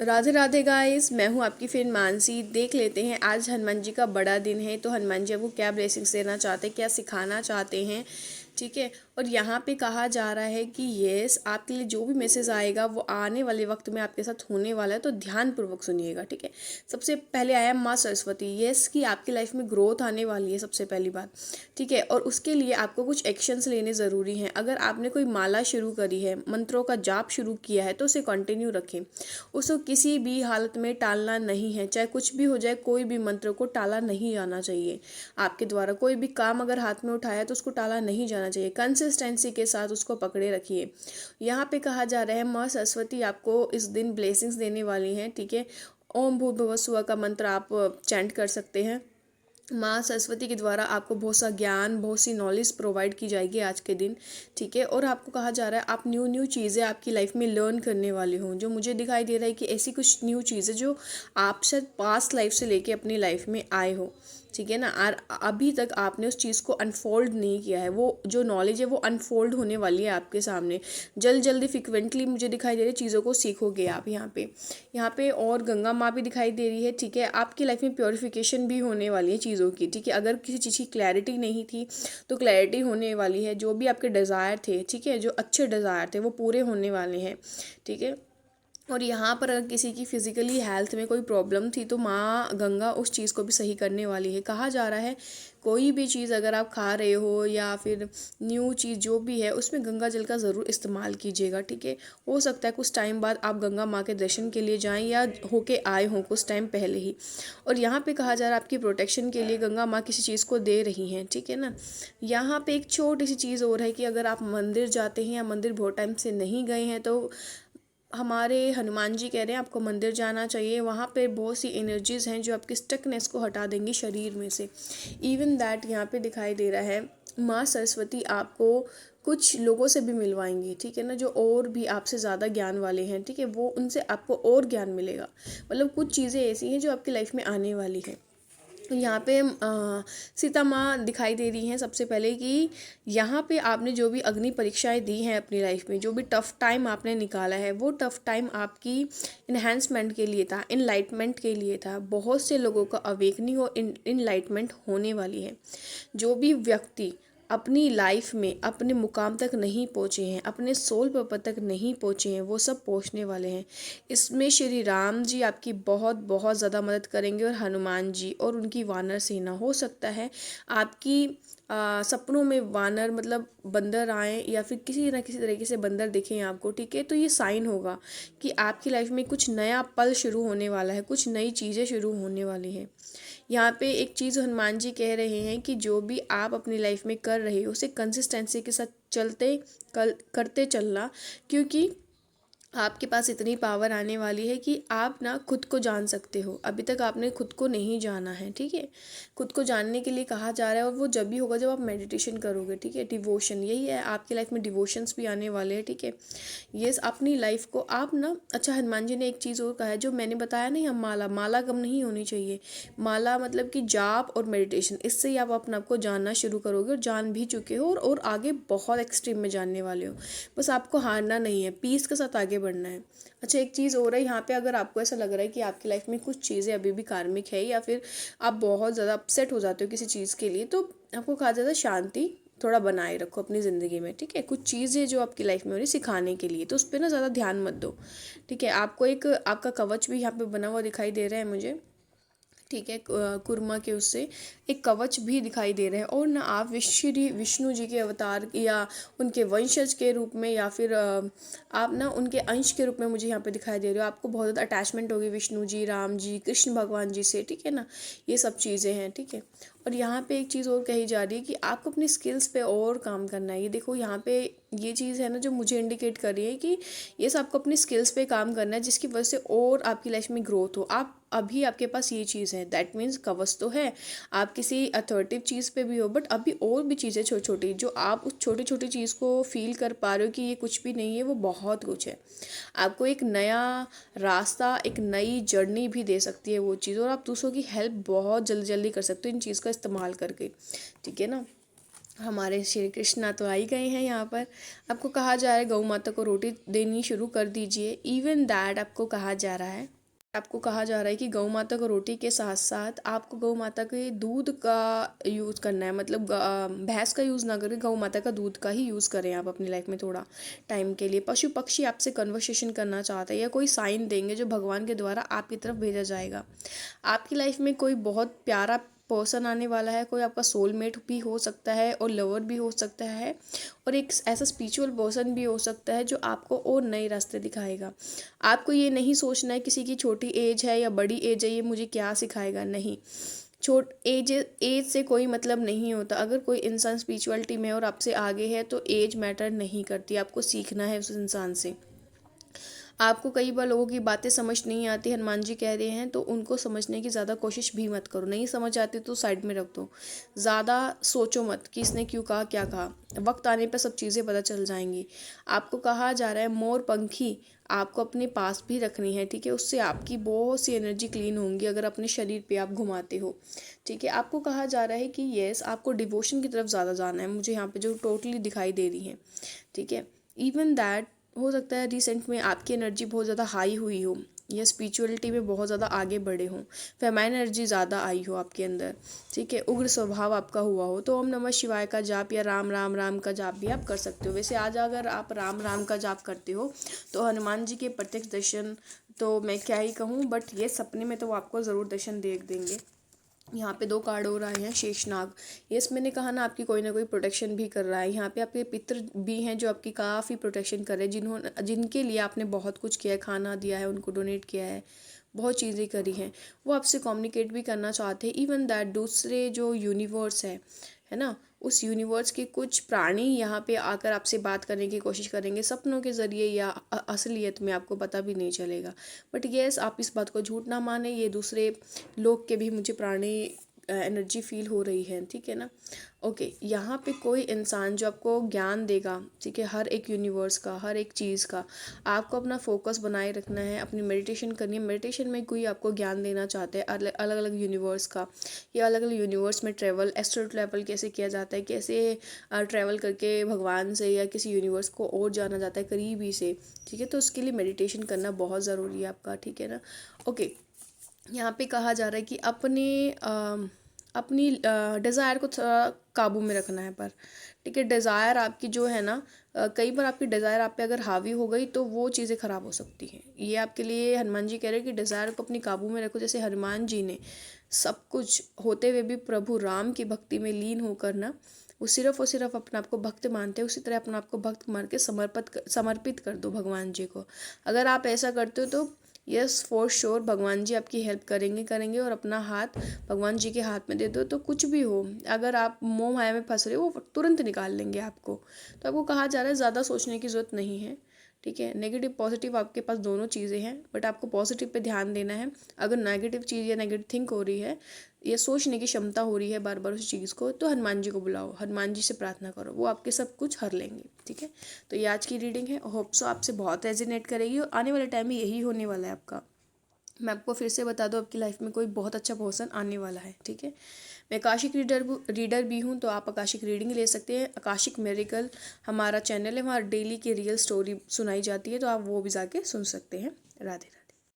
Radhe Radhe guys, मैं हूँ आपकी फ्रेंड मानसी। देख लेते हैं आज हनुमान जी का बड़ा दिन है, तो हनुमान जी आपको क्या ब्लेसिंग्स देना चाहते हैं, क्या सिखाना चाहते हैं। ठीक है। और यहाँ पे कहा जा रहा है कि यस, आपके लिए जो भी मैसेज आएगा वो आने वाले वक्त में आपके साथ होने वाला है, तो ध्यानपूर्वक सुनिएगा। ठीक है। सबसे पहले आया माँ सरस्वती। यस, कि आपकी लाइफ में ग्रोथ आने वाली है, सबसे पहली बात। ठीक है। और उसके लिए आपको कुछ एक्शंस लेने ज़रूरी हैं। अगर आपने कोई माला शुरू करी है, मंत्रों का जाप शुरू किया है, तो उसे कंटिन्यू रखें। उसको किसी भी हालत में टालना नहीं है। चाहे कुछ भी हो जाए, कोई भी मंत्र को टाला नहीं जाना चाहिए। आपके द्वारा कोई भी काम अगर हाथ में उठाया तो उसको टाला नहीं जाना चाहिए। कंसिस्टेंसी के साथ उसको पकड़े रखिए। यहाँ पे कहा जा रहा है माँ सरस्वती आपको इस दिन ब्लेसिंग्स देने वाली हैं। ठीक है। ओम भूर्भुवः स्वः का मंत्र आप चैंट कर सकते हैं। माँ सरस्वती के द्वारा आपको बहुत सा ज्ञान, बहुत सी नॉलेज प्रोवाइड की जाएगी आज के दिन। ठीक है। और आपको कहा जा रहा है आप न्यू न्यू चीज़ें आपकी लाइफ में लर्न करने वाले हों। जो मुझे दिखाई दे रहा है कि ऐसी कुछ न्यू चीज़ें जो आप शायद पास्ट लाइफ से लेके अपनी लाइफ में आए हो। ठीक है ना। और अभी तक आपने उस चीज़ को अनफोल्ड नहीं किया है। वो जो नॉलेज है वो अनफोल्ड होने वाली है आपके सामने। जल्द जल्दी फ्रिक्वेंटली मुझे दिखाई दे रही है चीज़ों को सीखोगे आप यहाँ पे। और गंगा माँ भी दिखाई दे रही है। ठीक है। आपकी लाइफ में प्योरिफिकेशन भी होने वाली है चीज़ों की। ठीक है। अगर किसी चीज़ की क्लैरिटी नहीं थी तो क्लैरिटी होने वाली है। जो भी आपके डिज़ायर थे, ठीक है, जो अच्छे डिज़ायर थे वो पूरे होने वाले हैं। ठीक है। और यहाँ पर अगर किसी की फिजिकली हेल्थ में कोई प्रॉब्लम थी तो माँ गंगा उस चीज़ को भी सही करने वाली है। कहा जा रहा है कोई भी चीज़ अगर आप खा रहे हो या फिर न्यू चीज़ जो भी है उसमें गंगा जल का ज़रूर इस्तेमाल कीजिएगा। ठीक है। हो सकता है कुछ टाइम बाद आप गंगा माँ के दर्शन के लिए जाएं या होके आए हों कुछ टाइम पहले ही। और यहाँ पे कहा जा रहा है आपकी प्रोटेक्शन के लिए गंगा माँ किसी चीज़ को दे रही हैं। ठीक है ना। यहाँ पे एक छोटी सी चीज़ और है कि अगर आप मंदिर जाते हैं या मंदिर बहुत टाइम से नहीं गए हैं तो हमारे हनुमान जी कह रहे हैं आपको मंदिर जाना चाहिए। वहाँ पे बहुत सी एनर्जीज़ हैं जो आपकी स्टकनेस को हटा देंगी शरीर में से। इवन दैट यहाँ पे दिखाई दे रहा है माँ सरस्वती आपको कुछ लोगों से भी मिलवाएंगी। ठीक है ना। जो और भी आपसे ज़्यादा ज्ञान वाले हैं। ठीक है। वो उनसे आपको और ज्ञान मिलेगा। मतलब कुछ चीज़ें ऐसी हैं जो आपकी लाइफ में आने वाली है। यहाँ पे सीता माँ दिखाई दे रही हैं सबसे पहले कि यहाँ पे आपने जो भी अग्नि परीक्षाएं दी हैं अपनी लाइफ में, जो भी टफ़ टाइम आपने निकाला है वो टफ़ टाइम आपकी इन्हेंसमेंट के लिए था, इनलाइटमेंट के लिए था। बहुत से लोगों का अवेकनिंग और इनलाइटमेंट होने वाली है। जो भी व्यक्ति अपनी लाइफ में अपने मुकाम तक नहीं पहुँचे हैं, अपने सोल पर्पस तक नहीं पहुँचे हैं, वो सब पहुँचने वाले हैं। इसमें श्री राम जी आपकी बहुत बहुत ज़्यादा मदद करेंगे और हनुमान जी और उनकी वानर सेना। हो सकता है आपकी सपनों में वानर मतलब बंदर आए या फिर किसी न किसी तरीके से बंदर दिखें आपको। ठीक है। तो ये साइन होगा कि आपकी लाइफ में कुछ नया पल शुरू होने वाला है, कुछ नई चीज़ें शुरू होने वाली हैं। यहाँ पे एक चीज़ हनुमान जी कह रहे हैं कि जो भी आप अपनी लाइफ में कर रहे हो उसे कंसिस्टेंसी के साथ करते चलना। क्योंकि आपके पास इतनी पावर आने वाली है कि आप ना खुद को जान सकते हो। अभी तक आपने खुद को नहीं जाना है। ठीक है। खुद को जानने के लिए कहा जा रहा है और वो जब भी होगा जब आप मेडिटेशन करोगे। ठीक है। डिवोशन यही है, आपकी लाइफ में डिवोशंस भी आने वाले हैं। ठीक है। ये अपनी लाइफ को आप ना, अच्छा हनुमान जी ने एक चीज़ और कहा है जो मैंने बताया नहीं, हम माला माला कम नहीं होनी चाहिए। माला मतलब कि जाप और मेडिटेशन, इससे ही आप अपने आप को जानना शुरू करोगे और जान भी चुके हो और आगे बहुत एक्सट्रीम में जानने वाले हो। बस आपको हारना नहीं है, पीस के साथ आगे बढ़ना है। अच्छा एक चीज़ हो रहा है यहाँ पे, अगर आपको ऐसा लग रहा है कि आपकी लाइफ में कुछ चीज़ें अभी भी कार्मिक है या फिर आप बहुत ज़्यादा अपसेट हो जाते हो किसी चीज़ के लिए, तो आपको कहा जाता है शांति थोड़ा बनाए रखो अपनी ज़िंदगी में। ठीक है। कुछ चीज़ें जो आपकी लाइफ में हो रही सिखाने के लिए, तो उस पर ना ज़्यादा ध्यान मत दो। ठीक है। आपको एक आपका कवच भी यहाँ पे बना हुआ दिखाई दे रहा है मुझे। ठीक है। कुर्मा के उससे एक कवच भी दिखाई दे रहा है। और ना आप विष्णु जी के अवतार या उनके वंशज के रूप में या फिर आप ना उनके अंश के रूप में मुझे यहाँ पे दिखाई दे रहे हो। आपको बहुत ज़्यादा अटैचमेंट होगी विष्णु जी, राम जी, कृष्ण भगवान जी से। ठीक है ना। ये सब चीज़ें हैं। ठीक है। और यहाँ पे एक चीज़ और कही जा रही है कि आपको अपनी स्किल्स पे और काम करना है। ये देखो यहाँ पे ये चीज़ है ना जो मुझे इंडिकेट कर रही है कि ये सब आपको अपनी स्किल्स पे काम करना है, जिसकी वजह से और आपकी लाइफ में ग्रोथ हो। आप अभी आपके पास ये चीज़ है, दैट मीन्स कवच तो है, आप किसी अथॉरिटिव चीज़ पे भी हो, बट अभी और भी चीज़ें छोटी छोटी जो आप उस छोटी छोटी चीज़ को फील कर पा रहे हो कि ये कुछ भी नहीं है, वो बहुत कुछ है। आपको एक नया रास्ता, एक नई जर्नी भी दे सकती है वो चीज़, और आप दूसरों की हेल्प बहुत जल्दी जल्दी कर सकते हो इन चीज़ का इस्तेमाल करके। ठीक है ना। हमारे श्री कृष्णा तो आ ही गए हैं यहाँ पर। आपको कहा जा रहा है गौ माता को रोटी देनी शुरू कर दीजिए। इवन दैट आपको कहा जा रहा है कि गौ माता को रोटी के साथ साथ आपको गौ माता के दूध का यूज़ करना है। मतलब भैंस का यूज़ ना करके गौ माता का दूध का ही यूज़ करें आप अपनी लाइफ में थोड़ा टाइम के लिए। पशु पक्षी आपसे कन्वर्सेशन करना चाहते हैं या कोई साइन देंगे जो भगवान के द्वारा आपकी तरफ भेजा जाएगा। आपकी लाइफ में कोई बहुत प्यारा पर्सन आने वाला है। कोई आपका सोलमेट भी हो सकता है और लवर भी हो सकता है, और एक ऐसा स्पिरिचुअल पर्सन भी हो सकता है जो आपको और नए रास्ते दिखाएगा। आपको ये नहीं सोचना है किसी की छोटी एज है या बड़ी एज है ये मुझे क्या सिखाएगा, नहीं। एज से कोई मतलब नहीं होता। अगर कोई इंसान स्पिरिचुअलिटी में और आपसे आगे है तो एज मैटर नहीं करती। आपको सीखना है उस इंसान से। आपको कई बार लोगों की बातें समझ नहीं आती, हनुमान जी कह रहे हैं, तो उनको समझने की ज़्यादा कोशिश भी मत करो। नहीं समझ आती तो साइड में रख दो। ज़्यादा सोचो मत कि इसने क्यों कहा, क्या कहा। वक्त आने पर सब चीज़ें पता चल जाएंगी। आपको कहा जा रहा है मोर पंखी आपको अपने पास भी रखनी है, ठीक है। उससे आपकी बहुत सी एनर्जी क्लीन होंगी अगर अपने शरीर पे आप घुमाते हो, ठीक है। आपको कहा जा रहा है कि यस आपको डिवोशन की तरफ ज़्यादा जाना है, मुझे यहाँ पे जो टोटली दिखाई दे रही है, ठीक है। इवन दैट हो सकता है रिसेंट में आपकी एनर्जी बहुत ज़्यादा हाई हुई हो या स्पिरिचुअलिटी में बहुत ज़्यादा आगे बढ़े हों, फेमाइन एनर्जी ज़्यादा आई हो आपके अंदर, ठीक है। उग्र स्वभाव आपका हुआ हो तो ओम नमः शिवाय का जाप या राम राम राम का जाप भी आप कर सकते हो। वैसे आज अगर आप राम राम का जाप करते हो तो हनुमान जी के प्रत्यक्ष दर्शन तो मैं क्या ही कहूँ, बट ये सपने में तो वो आपको ज़रूर दर्शन देख देंगे। यहाँ पे 2 कार्ड और आए हैं शेषनाग। यस मैंने कहा ना आपकी कोई ना कोई प्रोटेक्शन भी कर रहा है। यहाँ पे आपके पितृ भी हैं जो आपकी काफ़ी प्रोटेक्शन कर रहे हैं, जिनके लिए आपने बहुत कुछ किया है, खाना दिया है, उनको डोनेट किया है, बहुत चीज़ें करी हैं। वो आपसे कम्युनिकेट भी करना चाहते हैं। इवन दैट दूसरे जो यूनिवर्स है ना, उस यूनिवर्स के कुछ प्राणी यहाँ पे आकर आपसे बात करने की कोशिश करेंगे सपनों के ज़रिए या असलियत में, आपको पता भी नहीं चलेगा। बट येस आप इस बात को झूठ ना माने, ये दूसरे लोग के भी मुझे प्राणी एनर्जी फील हो रही है, ठीक है ना। ओके यहाँ पे कोई इंसान जो आपको ज्ञान देगा, ठीक है, हर एक यूनिवर्स का, हर एक चीज़ का। आपको अपना फोकस बनाए रखना है, अपनी मेडिटेशन करनी है। मेडिटेशन में कोई आपको ज्ञान देना चाहता है अलग अलग यूनिवर्स का, या अलग अलग यूनिवर्स में ट्रैवल, एस्ट्रल ट्रैवल कैसे किया जाता है, कैसे ट्रैवल करके भगवान से या किसी यूनिवर्स को और जाना जाता है करीबी से, ठीक है। तो उसके लिए मेडिटेशन करना बहुत ज़रूरी है आपका, ठीक है ना। ओके यहाँ पे कहा जा रहा है कि अपनी डिज़ायर को थोड़ा काबू में रखना है पर, ठीक है। डिज़ायर आपकी जो है ना, कई बार आपकी डिज़ायर आप पे अगर हावी हो गई तो वो चीज़ें ख़राब हो सकती हैं। ये आपके लिए हनुमान जी कह रहे हैं कि डिज़ायर को अपनी काबू में रखो। जैसे हनुमान जी ने सब कुछ होते हुए भी प्रभु राम की भक्ति में लीन होकर ना, वो सिर्फ और सिर्फ अपने आप को भक्त मानते हैं। उसी तरह अपने आप को भक्त मान के समर्पित कर दो भगवान जी को। अगर आप ऐसा करते हो तो यस फॉर श्योर भगवान जी आपकी हेल्प करेंगे और अपना हाथ भगवान जी के हाथ में दे दो तो कुछ भी हो, अगर आप मोह माया में फंस रहे हो वो तुरंत निकाल लेंगे आपको। तो आपको कहा जा रहा है ज़्यादा सोचने की ज़रूरत नहीं है, ठीक है। नेगेटिव पॉजिटिव आपके पास दोनों चीज़ें हैं, बट आपको पॉजिटिव पे ध्यान देना है। अगर नेगेटिव चीज़ या नेगेटिव थिंक हो रही है या सोचने की क्षमता हो रही है बार बार उस चीज़ को, तो हनुमान जी को बुलाओ, हनुमान जी से प्रार्थना करो, वो आपके सब कुछ हर लेंगे, ठीक है। तो ये आज की रीडिंग है, होप सो आपसे बहुत रेजिनेट करेगी और आने वाले टाइम में यही होने वाला है आपका। मैं आपको फिर से बता दूं आपकी लाइफ में कोई बहुत अच्छा पर्सन आने वाला है, ठीक है। मैं आकाशिक रीडर भी हूँ, तो आप आकाशिक रीडिंग ले सकते हैं। आकाशिक मेरिकल हमारा चैनल है, वहाँ डेली की रियल स्टोरी सुनाई जाती है, तो आप वो भी जाके सुन सकते हैं। राधे राधे।